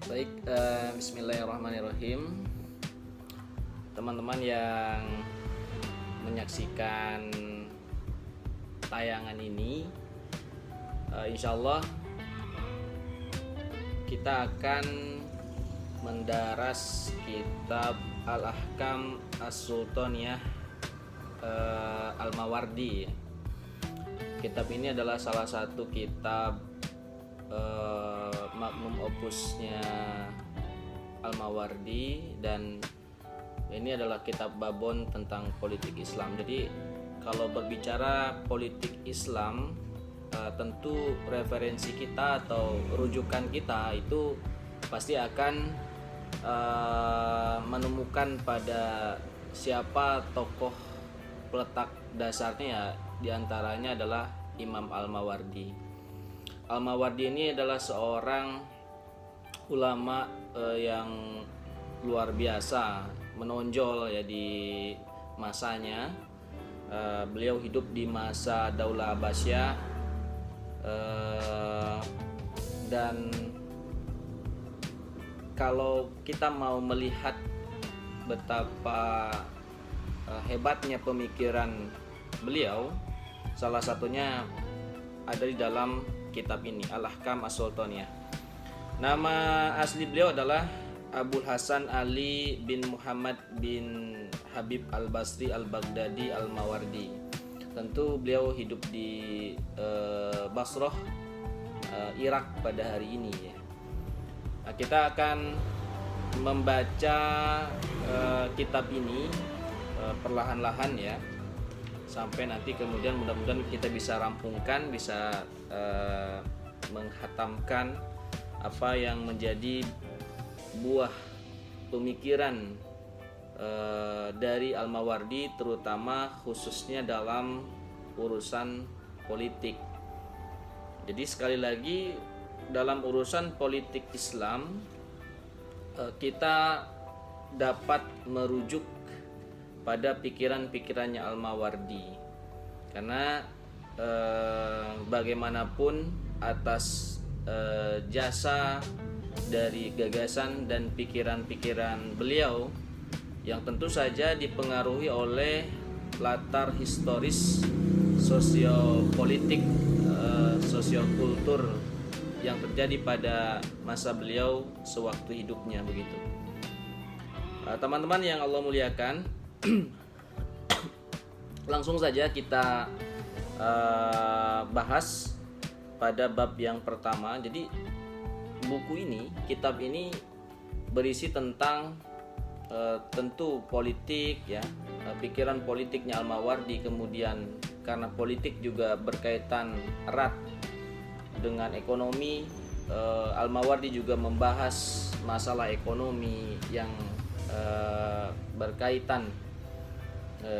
Baik, bismillahirrahmanirrahim. Teman-teman yang menyaksikan tayangan ini, insya Allah kita akan mendaras kitab Al-Ahkam As-Sultaniyah Al-Mawardi. Kitab ini adalah salah satu kitab magnum opusnya Al-Mawardi, dan ini adalah kitab babon tentang politik Islam. Jadi kalau berbicara politik Islam, tentu referensi kita atau rujukan kita itu pasti akan menemukan pada siapa tokoh peletak dasarnya, ya diantaranya adalah Imam Al-Mawardi. Al-Mawardi ini adalah seorang ulama yang luar biasa, menonjol ya di masanya. Beliau hidup di masa Daulah Abbasiyah, dan kalau kita mau melihat betapa hebatnya pemikiran beliau, salah satunya ada di dalam kitab ini, Al-Ahkam As-Sultaniyah. Nama asli beliau adalah Abul Hasan Ali bin Muhammad bin Habib Al-Basri Al-Baghdadi Al-Mawardi. Tentu beliau hidup di Basrah, Irak pada hari ini ya. Nah, kita akan membaca kitab ini perlahan-lahan ya, sampai nanti kemudian mudah-mudahan kita bisa rampungkan, bisa menghatamkan apa yang menjadi buah pemikiran dari Al-Mawardi, terutama khususnya dalam urusan politik. Jadi sekali lagi, dalam urusan politik Islam kita dapat merujuk pada pikiran-pikirannya Al-Mawardi, karena bagaimanapun atas jasa dari gagasan dan pikiran-pikiran beliau yang tentu saja dipengaruhi oleh latar historis sosiopolitik, sosiokultur yang terjadi pada masa beliau sewaktu hidupnya begitu. Teman-teman yang Allah muliakan, langsung saja kita bahas pada bab yang pertama. Jadi buku ini, kitab ini berisi tentang tentu politik ya, pikiran politiknya Al-Mawardi. Kemudian karena politik juga berkaitan erat dengan ekonomi, Al-Mawardi juga membahas masalah ekonomi yang berkaitan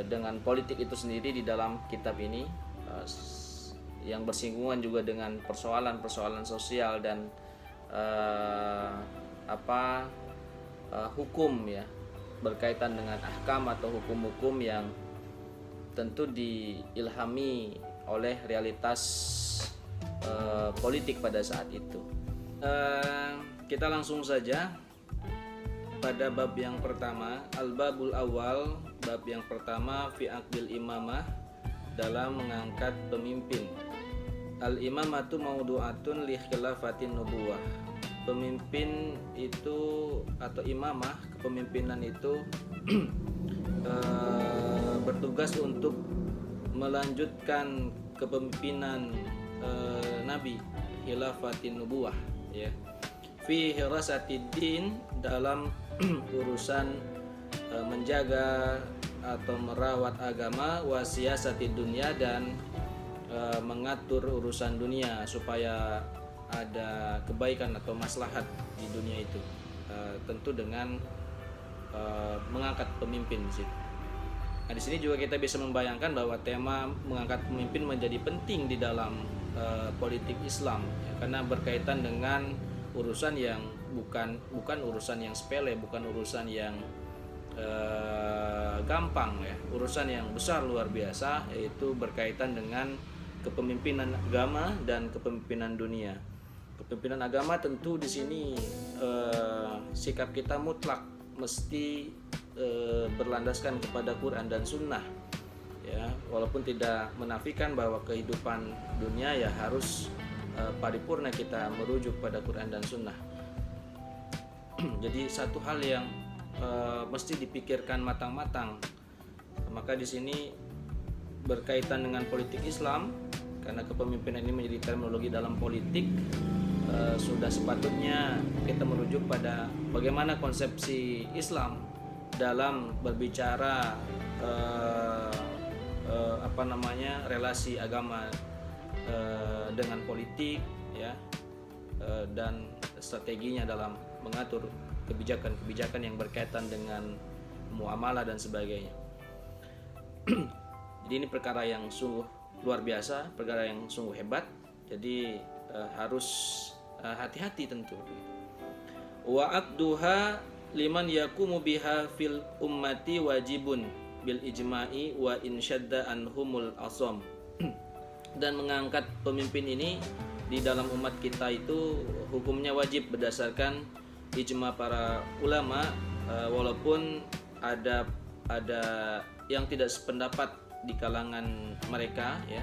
dengan politik itu sendiri di dalam kitab ini, yang bersinggungan juga dengan persoalan-persoalan sosial dan hukum ya, berkaitan dengan ahkam atau hukum-hukum yang tentu diilhami oleh realitas politik pada saat itu. Kita langsung saja pada bab yang pertama, Al-Babul Awal, bab yang pertama, fi aqdil imamah, dalam mengangkat pemimpin. Al-imamatu maudu'atun li khilafatin nubuwah. Pemimpin itu atau imamah, kepemimpinan itu bertugas untuk melanjutkan kepemimpinan Nabi, khilafatin nubuwah ya. Fi hirasatiddin, dalam urusan menjaga atau merawat agama, wa siyasatid dunya, dan mengatur urusan dunia supaya ada kebaikan atau maslahat di dunia itu, tentu dengan mengangkat pemimpin di situ. Nah, di sini juga kita bisa membayangkan bahwa tema mengangkat pemimpin menjadi penting di dalam politik Islam ya, karena berkaitan dengan urusan yang bukan urusan yang sepele, bukan urusan yang gampang ya, urusan yang besar luar biasa, yaitu berkaitan dengan kepemimpinan agama dan kepemimpinan dunia. pimpinan agama tentu di sini sikap kita mutlak mesti berlandaskan kepada Quran dan Sunnah, ya, walaupun tidak menafikan bahwa kehidupan dunia ya harus paripurna kita merujuk pada Quran dan Sunnah. Jadi satu hal yang mesti dipikirkan matang-matang. Maka di sini berkaitan dengan politik Islam, karena kepemimpinan ini menjadi terminologi dalam politik, sudah sepatutnya kita merujuk pada bagaimana konsepsi Islam dalam berbicara relasi agama dengan politik, ya, dan strateginya dalam mengatur kebijakan-kebijakan yang berkaitan dengan muamalah dan sebagainya. Jadi ini perkara yang sungguh luar biasa, perkara yang sungguh hebat. Jadi harus hati-hati tentu. Wa aqduha liman yaqumu biha fil ummati wajibun bil ijma'i wa in syadda anhumul asam. Dan mengangkat pemimpin ini di dalam umat kita itu hukumnya wajib berdasarkan ijma para ulama, walaupun ada yang tidak sependapat di kalangan mereka, ya.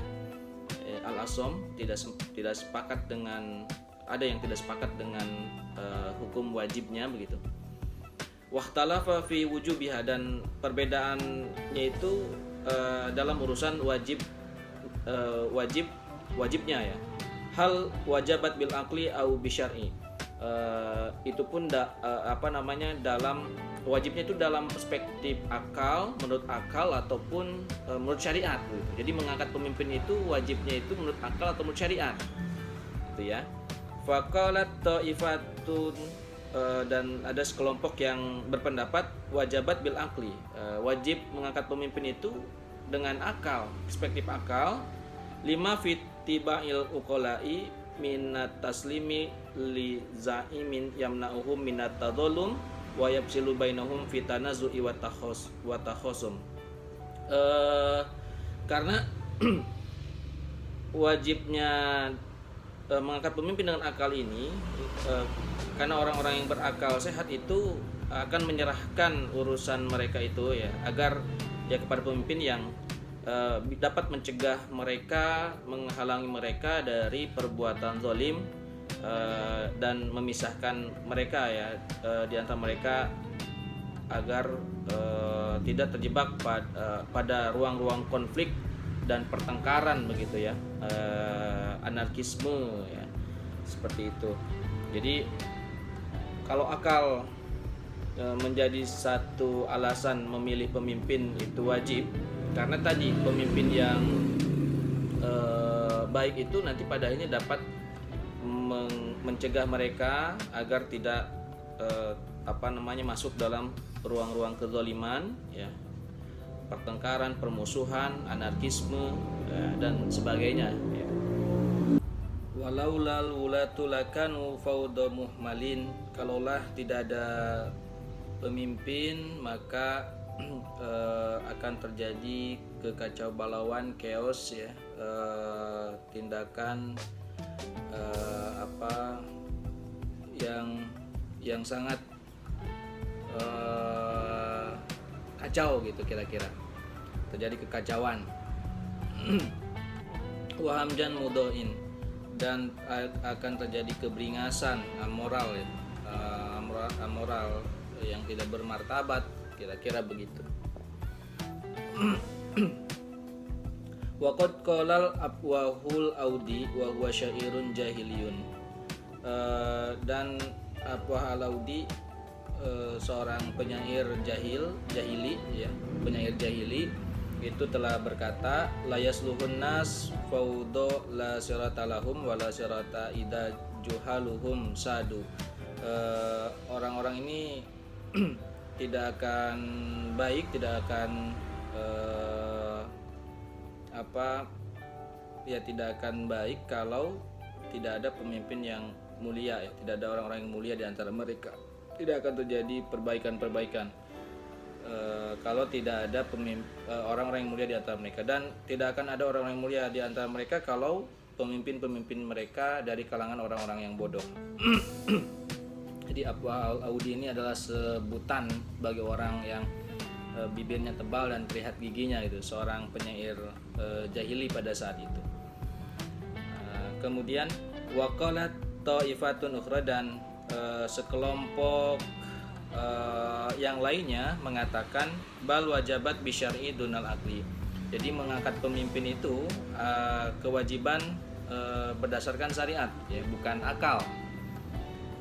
Al-Asam tidak sepakat dengan, ada yang tidak sepakat dengan hukum wajibnya begitu. Wahtalafa fi wujubiha, dan perbedaannya itu dalam urusan wajibnya, ya. Hal wajabat bil aqli au bisyar'i, itu pun dalam wajibnya itu dalam perspektif akal, menurut akal ataupun menurut syariat gitu. Jadi mengangkat pemimpin itu wajibnya itu menurut akal atau menurut syariat, gitu ya. Faqalat ta'ifatun, dan ada sekelompok yang berpendapat wajabat bil aqli, wajib mengangkat pemimpin itu dengan akal, perspektif akal. Lima fitiba'il uqala'i minat taslimi li za'imin yamna'uhum minat tadallum wa yabsilu bainahum fi tanazu'i wa takhasum. Karena wajibnya mengangkat pemimpin dengan akal ini, karena orang-orang yang berakal sehat itu akan menyerahkan urusan mereka itu, ya, agar ya kepada pemimpin yang dapat mencegah mereka, menghalangi mereka dari perbuatan zalim, dan memisahkan mereka, ya, di antara mereka, agar tidak terjebak pada ruang-ruang konflik dan pertengkaran begitu, ya, anarkisme, ya, seperti itu. Jadi kalau akal menjadi satu alasan memilih pemimpin itu wajib, karena tadi pemimpin yang baik itu nanti pada akhirnya dapat mencegah mereka agar tidak masuk dalam ruang-ruang kezaliman, ya, pertengkaran, permusuhan, anarkisme, ya, dan sebagainya, ya. Walaulal wulatu lakanu fawda muhmalin, kalaulah tidak ada pemimpin maka akan terjadi kekacau balauan, chaos, ya, tindakan yang sangat kacau gitu, kira-kira terjadi kekacauan. Wahamjan mudoin, dan akan terjadi keberingasan, amoral, ya, amoral yang tidak bermartabat, kira-kira begitu. Waqad qalal abwahul audi wa huwa syairun jahiliyun, dan Abwah al-Audi seorang penyair jahili, ya, penyair jahili itu telah berkata, la yasluhun nas faudo la sirata lahum wa la sirata ida juhaluhum sadu. Orang-orang ini tidak akan baik, tidak akan tidak akan baik kalau tidak ada pemimpin yang mulia, ya, tidak ada orang-orang yang mulia di antara mereka. Tidak akan terjadi perbaikan-perbaikan kalau tidak ada orang-orang yang mulia di antara mereka, dan tidak akan ada orang-orang yang mulia di antara mereka kalau pemimpin-pemimpin mereka dari kalangan orang-orang yang bodoh. Jadi Abu al-Audi ini adalah sebutan bagi orang yang bibirnya tebal dan terlihat giginya, itu seorang penyair jahili pada saat itu. Kemudian waqalat ta'ifatun ukhra, dan sekelompok yang lainnya mengatakan bal wajabat bisyar'i dunal akli. Jadi mengangkat pemimpin itu kewajiban berdasarkan syariat, ya, bukan akal.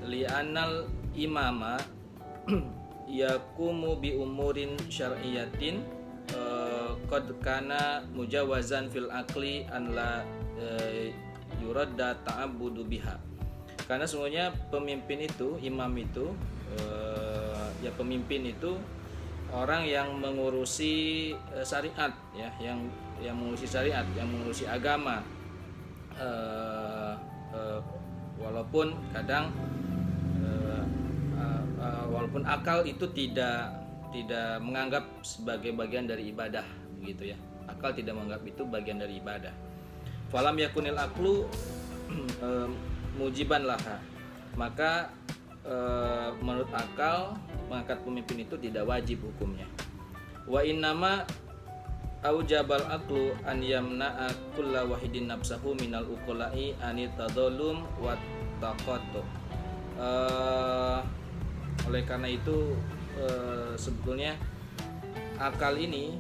Li'anal imama yakumu bi umurin syar'iyatin qad kana mujawazan fil akli an la yuradda ta'abbudu biha. Karena semuanya pemimpin itu, imam itu, ya pemimpin itu orang yang mengurusi syariat, ya, yang mengurusi syariat, yang mengurusi agama. Walaupun kadang walaupun akal itu tidak menganggap sebagai bagian dari ibadah, gitu ya. Akal tidak menganggap itu bagian dari ibadah. Falam yakunil aklu mujiban laha. Maka menurut akal mengangkat pemimpin itu tidak wajib hukumnya. Wa innama aujabal aklu an yamna'a kulla wahidin nafsahu minal uqula'i anit tadallum wa taqattu. Oleh karena itu sebetulnya akal ini,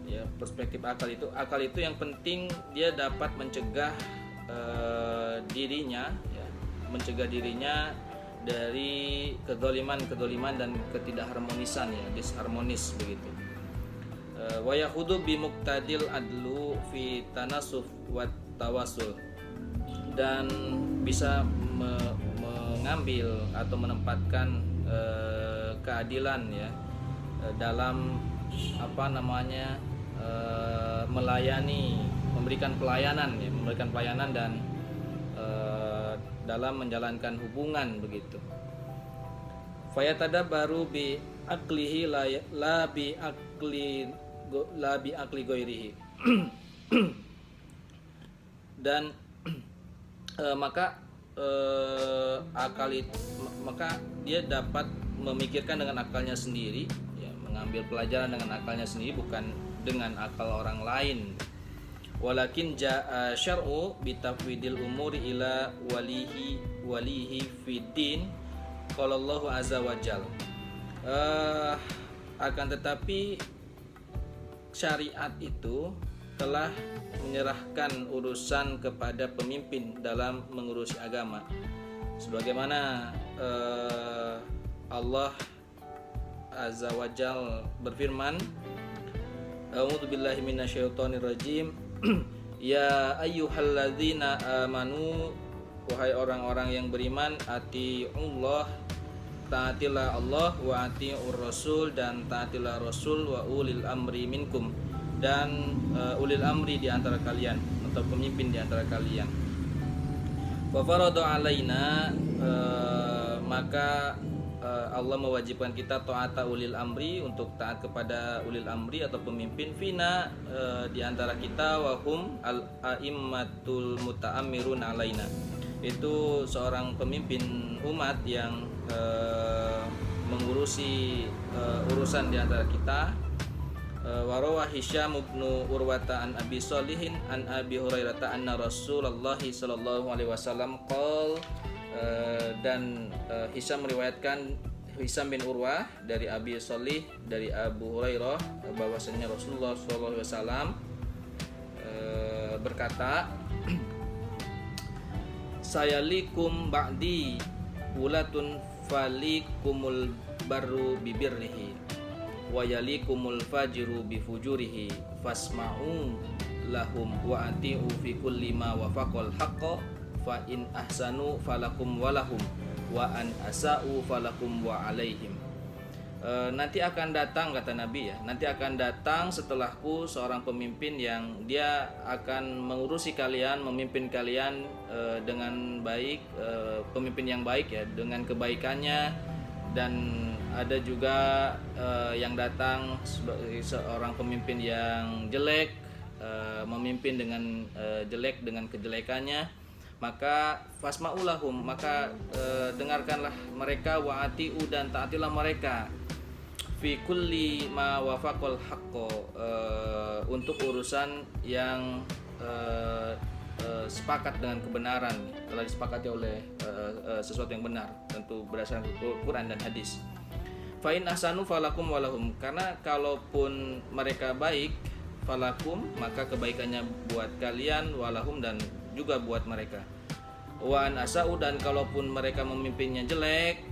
ya, perspektif akal itu yang penting dia dapat mencegah dirinya, ya, mencegah dirinya dari kedoliman dan ketidakharmonisan, ya, disharmonis begitu. Wa yahudu bi muqtadil adlu fi tanasuf wa tawasul, dan bisa mengambil atau menempatkan keadilan, ya, dalam melayani, memberikan pelayanan dan dalam menjalankan hubungan begitu. Fayatadabaru bi aklihi la bi akli ghairihi. Dan maka dia dapat memikirkan dengan akalnya sendiri, ya, mengambil pelajaran dengan akalnya sendiri, bukan dengan akal orang lain. Walakin jaa syar'u bitafwidil umuri ila walihi fiddin qala Allahu azza wa jalla. Akan tetapi syariat itu telah menyerahkan urusan kepada pemimpin dalam mengurusi agama, sebagaimana Allah azza wa jalla berfirman, a'udzu billahi minasyaitonir rajim. Ya ayyuhalladzina amanu, wahai orang-orang yang beriman, atiullah, taatilah Allah, wa atiur rasul, dan taatilah rasul, wa ulil amri minkum, dan ulil amri di antara kalian, atau pemimpin di antara kalian. Wa farada alaina, maka Allah mewajibkan kita ta'ata ulil amri, untuk taat kepada ulil amri atau pemimpin, fina, di antara kita, wahum al-a'immatul muta'ammirun alaina, itu seorang pemimpin umat yang mengurusi urusan di antara kita. Warawa Hisham bin Urwata an Abi Shalihin an Abi Hurairah anna Rasulullah sallallahu alaihi wasallam qol, dan Hisham meriwayatkan, Hisham bin Urwah dari Abi Shalih dari Abu Hurairah, bahwasanya Rasulullah sallallahu alaihi wasallam berkata, sayalikum ba'di ulatun falikumul barru bibirrihi wa yalikumul fajiru bifujurihi fasma'u lahum wa ati'u fi kulli ma wafaqal haqqa fa in ahsanu falakum walahum wa an asa'u falakum wa alaihim. Nanti akan datang, kata Nabi, ya, nanti akan datang setelahku seorang pemimpin yang dia akan mengurusi kalian, memimpin kalian dengan baik, pemimpin yang baik, ya, dengan kebaikannya. Dan ada juga yang datang sebagai seorang pemimpin yang jelek, memimpin dengan jelek, dengan kejelekannya, maka fasma'ulahum, maka dengarkanlah mereka, wa'atiu, dan taatilah mereka, fi kulli ma wafaqal haqqo, untuk urusan yang sepakat dengan kebenaran, telah disepakati oleh sesuatu yang benar, tentu berdasarkan Quran dan hadis. Fa in ahsanu falakum walahum, karena kalaupun mereka baik, falakum, maka kebaikannya buat kalian, walahum, dan juga buat mereka. Wa an asau, dan kalaupun mereka memimpinnya jelek,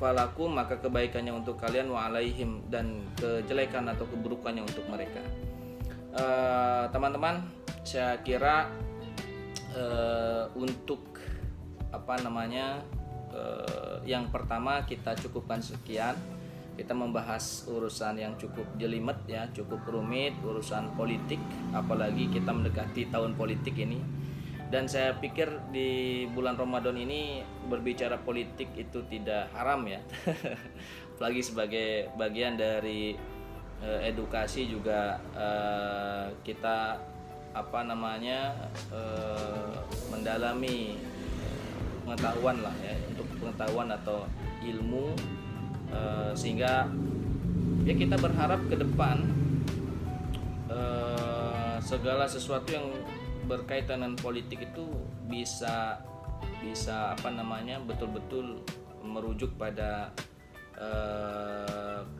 falakum, maka kebaikannya untuk kalian, wa alaihim, dan kejelekan atau keburukannya untuk mereka. Teman-teman, saya kira untuk yang pertama kita cukupkan sekian. Kita membahas urusan yang cukup jelimet ya, cukup rumit, urusan politik, apalagi kita mendekati tahun politik ini. Dan saya pikir di bulan Ramadan ini berbicara politik itu tidak haram ya. Apalagi sebagai bagian dari edukasi juga, kita mendalami pengetahuan lah ya, untuk pengetahuan atau ilmu, sehingga ya kita berharap ke depan segala sesuatu yang berkaitan dengan politik itu bisa betul-betul merujuk pada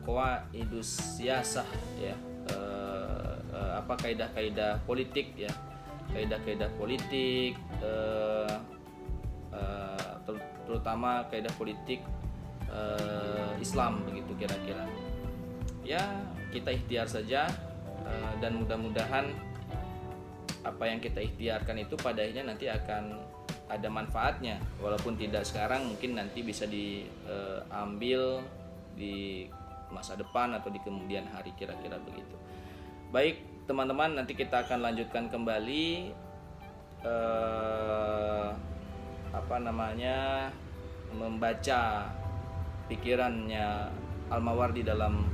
qawaidus siyasah ya, kaidah-kaidah politik ya, kaidah-kaidah politik, terutama kaidah politik Islam begitu kira-kira. Ya, kita ikhtiar saja, dan mudah-mudahan apa yang kita ikhtiarkan itu pada akhirnya nanti akan ada manfaatnya, walaupun tidak sekarang, mungkin nanti bisa diambil di masa depan atau di kemudian hari, kira-kira begitu. Baik teman-teman, nanti kita akan lanjutkan kembali membaca pikirannya Al-Mawardi dalam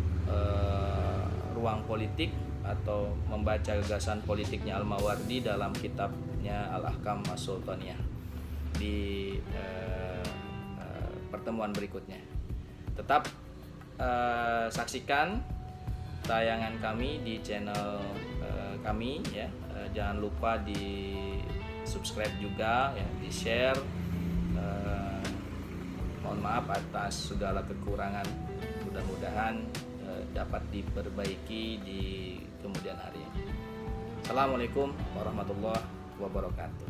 ruang politik, atau membaca gagasan politiknya Al-Mawardi dalam kitabnya Al-Ahkam As-Sultaniyah di pertemuan berikutnya. Tetap saksikan tayangan kami di channel kami ya. Jangan lupa di subscribe juga ya, di share. Mohon maaf atas segala kekurangan, mudah-mudahan dapat diperbaiki di kemudian hari. Assalamualaikum warahmatullahi wabarakatuh.